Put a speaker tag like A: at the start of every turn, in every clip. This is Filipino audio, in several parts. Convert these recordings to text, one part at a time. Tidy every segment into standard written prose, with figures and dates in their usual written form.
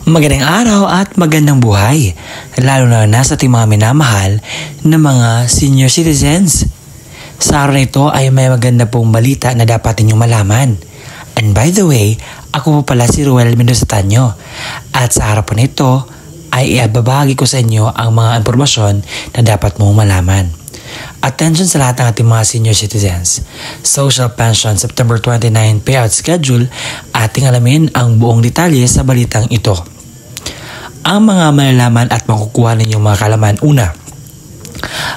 A: Magandang araw at magandang buhay, lalo na sa ating mga minamahal na mga senior citizens. Sa araw na ito ay may maganda pong balita na dapat ninyong malaman. And by the way, ako po pala si Ruel Mendoza Tanyo. At sa araw po nito ay ibabahagi ko sa inyo ang mga impormasyon na dapat mong malaman. Attention sa lahat ng ating mga senior citizens. Social Pension September 29 payout schedule, ating alamin ang buong detalye sa balitang ito. Ang mga malalaman at makukuha ninyong mga kalaman. Una,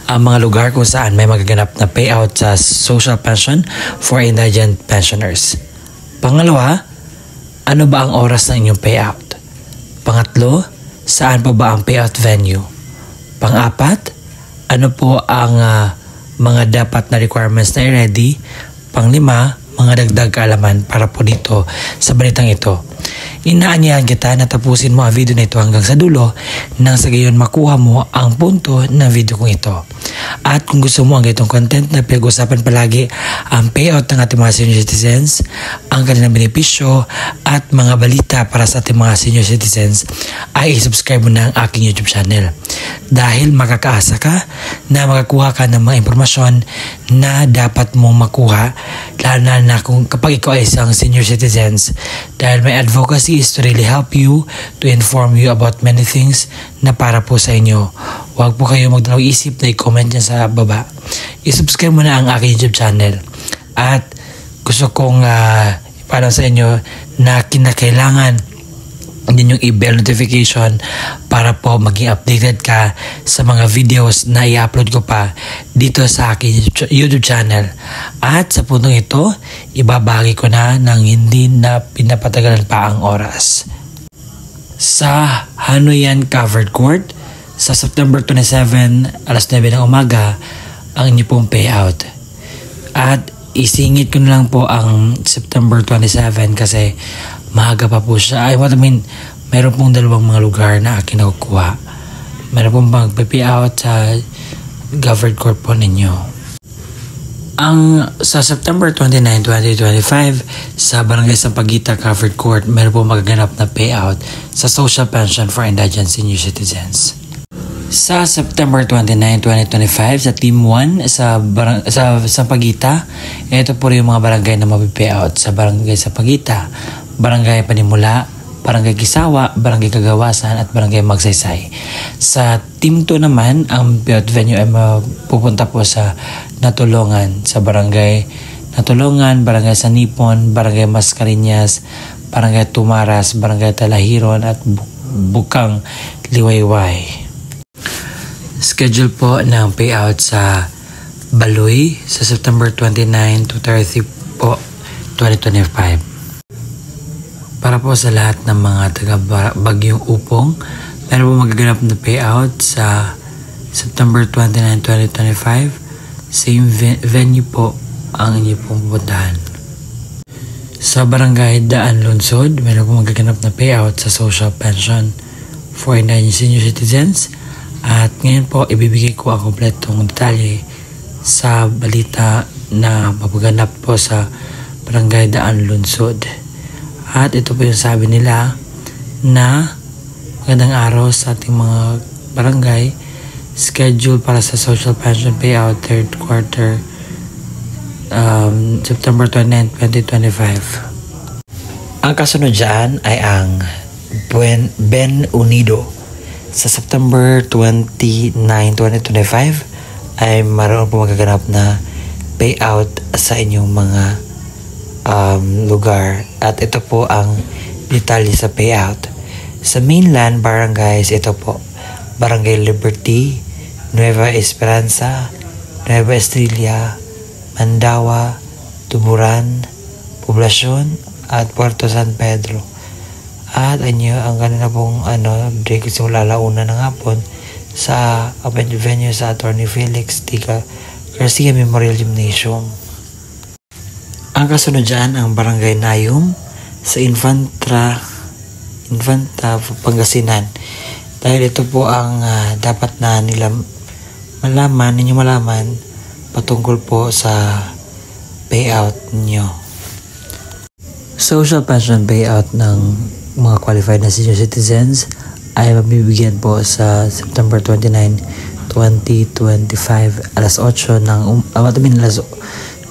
A: ang mga lugar kung saan may magaganap na payout sa social pension for indigent pensioners. Pangalawa, ano ba ang oras ng inyong payout? Pangatlo, saan pa ba ang payout venue? Pang-apat, ano po ang mga dapat na requirements na i-ready? Pang-lima, mga dagdag kaalaman para po dito sa balitang ito. Inaanyahan kita na tapusin mo ang video na ito hanggang sa dulo nang sa gayon makuha mo ang punto ng video kong ito. At kung gusto mo ang ganitong content na pinag-usapan palagi ang payout ng ating mga senior citizens, ang kanilang benepisyo at mga balita para sa ating mga senior citizens, ay i-subscribe mo na ang aking YouTube channel. Dahil makakaasa ka na makakuha ka ng mga impormasyon na dapat mong makuha, lalo na kung kapag ikaw ay isang senior citizens, dahil may advocacy is to really help you, to inform you about many things na para po sa inyo. Huwag po kayo magdalawang isip na i-comment dyan sa baba. I-subscribe mo na ang aking YouTube channel. At gusto kong ipaalam sa inyo na kinakailangan din yung i-bell notification para po maging updated ka sa mga videos na i-upload ko pa dito sa aking YouTube channel. At sa puntong ito, ibabagi ko na ng hindi na pinapatagalan pa ang oras. Sa Hanoian Covered Court, sa September 27, alas 9 ng umaga, ang inyo pong payout. At isingit ko na lang po ang September 27 kasi maaga pa po siya. Meron pong dalawang mga lugar na akin nakukuha. Meron pong mag-payout sa covered court po ninyo. Sa September 29, 2025, sa Barangay Sampaguita Covered Court, meron pong magaganap na payout sa social pension for indigent senior citizens. Sa September 29, 2025, sa Team 1 sa Sampaguita, ito po rin yung mga barangay na mapipayout sa Barangay Sampaguita, Barangay Panimula, Barangay Kisawa, Barangay Kagawasan at Barangay Magsaysay. Sa Team 2 naman, ang payout venue ay pupunta po sa Natulungan, sa Barangay Natulungan, Barangay Sanipon, Barangay Mascareñas, Barangay Tumaras, Barangay Talahiron at Bukang Liwayway. Schedule po ng payout sa Baloy sa September 29 to 30 po, 2025. Para po sa lahat ng mga taga-Bagyong Upong, meron po magaganap na payout sa September 29, 2025. Same venue po ang inyo pong pupuntahan. Sa Barangay Daan Lunsod, meron po magaganap na payout sa social pension for indigent senior citizens. At ngayon po, ibibigay ko ang kompletong detalye sa balita na mapaganap po sa Barangay Daan Lunsod. At ito po yung sabi nila na magandang araw sa ating mga barangay. Schedule para sa social pension payout third quarter September 29, 2025. Ang kasunod dyan ay ang Ben Unido. Sa September 29, 2025 ay maroon po magaganap na payout sa inyong mga lugar. At ito po ang detalye sa payout. Sa mainland barangays, ito po: Barangay Liberty, Nueva Esperanza, Nueva Estrella, Mandawa, Tuburan, Poblacion at Puerto San Pedro. At ang kanila pong break simula alauna ng hapon sa venue sa Attorney Felix T. Garcia Memorial Gymnasium. Ang kasunod dyan ang Barangay Nayum sa Infanta, Pangasinan. Dahil ito po ang dapat na ninyo malaman patungkol po sa payout nyo. Social pension payout ng mga qualified na senior citizens ay mabibigyan po sa September 29, 2025 alas 8 ng alas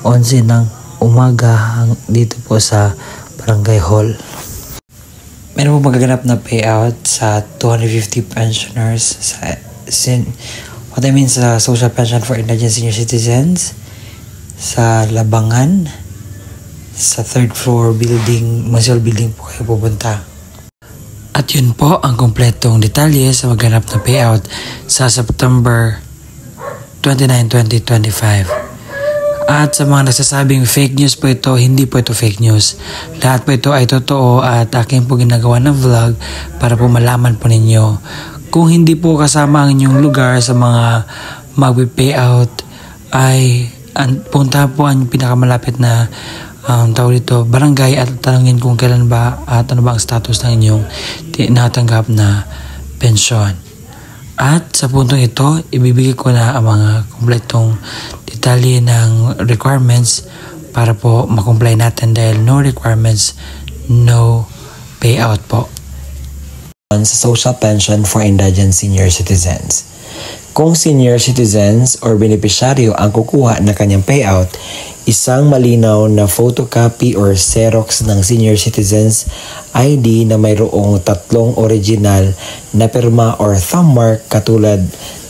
A: 11 ng umaga dito po sa Barangay Hall. Meron po magaganap na payout sa 250 pensioners sa social pension for indigent senior citizens sa Labangan, sa third floor building, Municipal Building po kayo pupunta. At yun po ang kumpletong detalye sa maganap na payout sa September 29, 2025. At sa mga nagsasabing fake news po ito, hindi po ito fake news. Lahat po ito ay totoo at aking po ginagawa ng vlog para po malaman po ninyo. Kung hindi po kasama ang inyong lugar sa mga mag-payout ay punta po ang pinakamalapit na tawag dito, barangay at tanungin kung kailan ba at ano ba ang status ng inyong tinatanggap na pensyon. At sa puntong ito, ibibigay ko na ang mga kumpletong detalye ng requirements para po makomply natin dahil no requirements, no payout po. Sa social pension for indigent senior citizens. Kung senior citizens or beneficiaryo ang kukuha na kanyang payout, isang malinaw na photocopy or Xerox ng senior citizens ID na mayroong 3 original na pirma or thumb mark katulad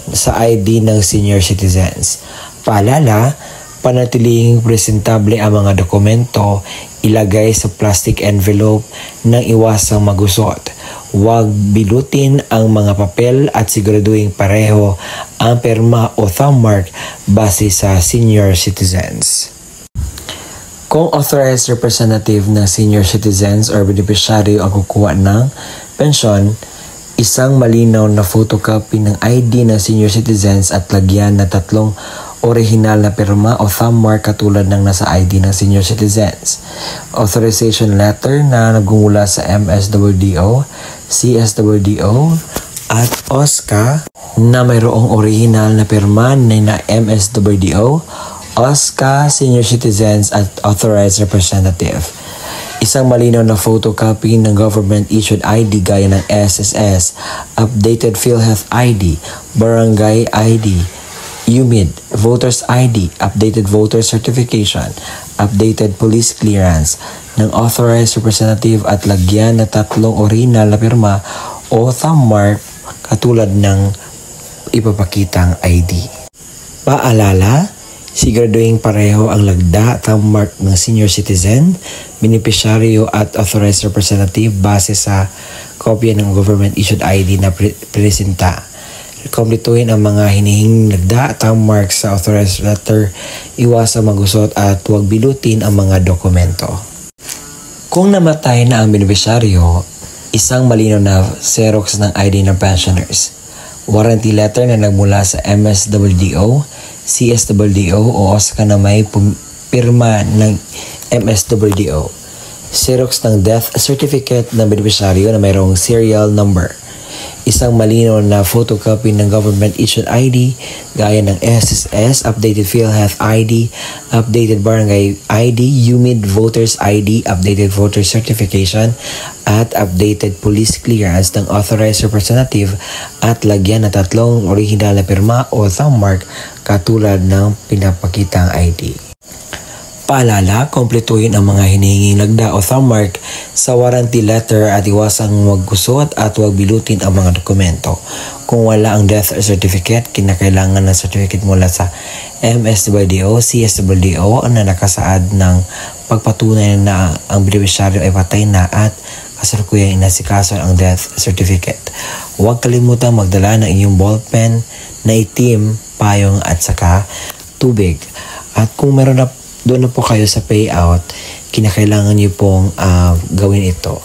A: sa ID ng senior citizens. Paalala, panatiling presentable ang mga dokumento, ilagay sa plastic envelope nang iwasang magusot. Huwag bilutin ang mga papel at siguraduhin pareho ang pirma o thumb mark base sa senior citizens. Kung authorized representative ng senior citizens or beneficiary ang kukuha ng pensyon, isang malinaw na photocopy ng ID ng senior citizens at lagyan na 3 original na pirma o thumb mark katulad ng nasa ID ng senior citizens. Authorization letter na nagmumula sa MSWDO, CSWDO at OSCA na mayroong original na pirma na MSWDO, OSCA, senior citizens at authorized representative. Isang malinaw na photocopy ng government-issued ID gaya ng SSS, updated PhilHealth ID, Barangay ID, UMID, Voters ID, updated voter certification, updated police clearance ng authorized representative at lagyan na 3 original na pirma o thumb mark katulad ng ipapakitang ID. Paalala, siguraduhin pareho ang lagda thumb mark ng senior citizen, beneficiaryo at authorized representative base sa kopya ng government-issued ID na presenta. Kumpletuhin ang mga hinihinging lagda thumb mark sa authorized letter, iwasang magusot at huwag bilutin ang mga dokumento. Kung namatay na ang beneficiaryo, isang malinaw na Xerox ng ID ng pensioners, warranty letter na nagmula sa MSWDO, CSWDO o OSCA na may pirma ng MSWDO, Xerox ng death certificate ng beneficiaryo na mayroong serial number, isang malinaw na photocopy ng government-issued ID gaya ng SSS, updated PhilHealth ID, updated Barangay ID, UMID Voters ID, updated voter certification, at updated police clearance ng authorized representative at lagyan na 3 original na pirma o thumb mark katulad ng pinapakitang ID. Paalala, kumpletuhin ang mga hinihinging lagda o thumb mark sa warranty letter at iwasang maggusot at huwag bilutin ang mga dokumento. Kung wala ang death certificate, kinakailangan ng certificate mula sa MSWDO, CSWDO na nakasaad ng pagpatunay na ang beneficiaryo ay patay na at kasalukuyang inasikaso ang death certificate. Huwag kalimutang magdala ng inyong ballpen na itim, payong at saka tubig. At kung meron na doon na po kayo sa payout, kinakailangan nyo pong gawin ito.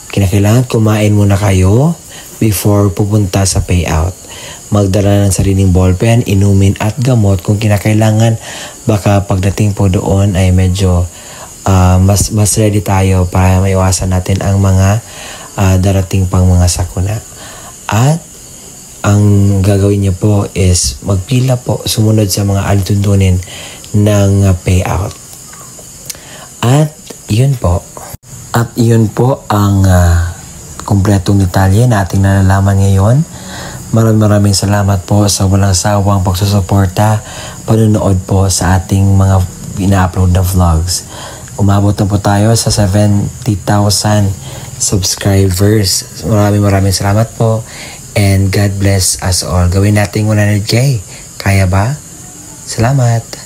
A: Kinakailangan kumain muna kayo before pupunta sa payout. Magdala ng sariling ballpen, inumin at gamot kung kinakailangan. Baka pagdating po doon ay medyo mas ready tayo para maiwasan natin ang mga darating pang mga sakuna. At ang gagawin niyo po is magpila po, sumunod sa mga alituntunin ng payout. At yun po. At yun po ang kumpletong detalye na ating nalalaman ngayon. Maraming salamat po sa walang sawang pagsusuporta, panonood po sa ating mga ina-upload na vlogs. Umabot na po tayo sa 70,000 subscribers. Maraming salamat po and God bless us all. Gawin natin 100K. Kaya ba? Salamat!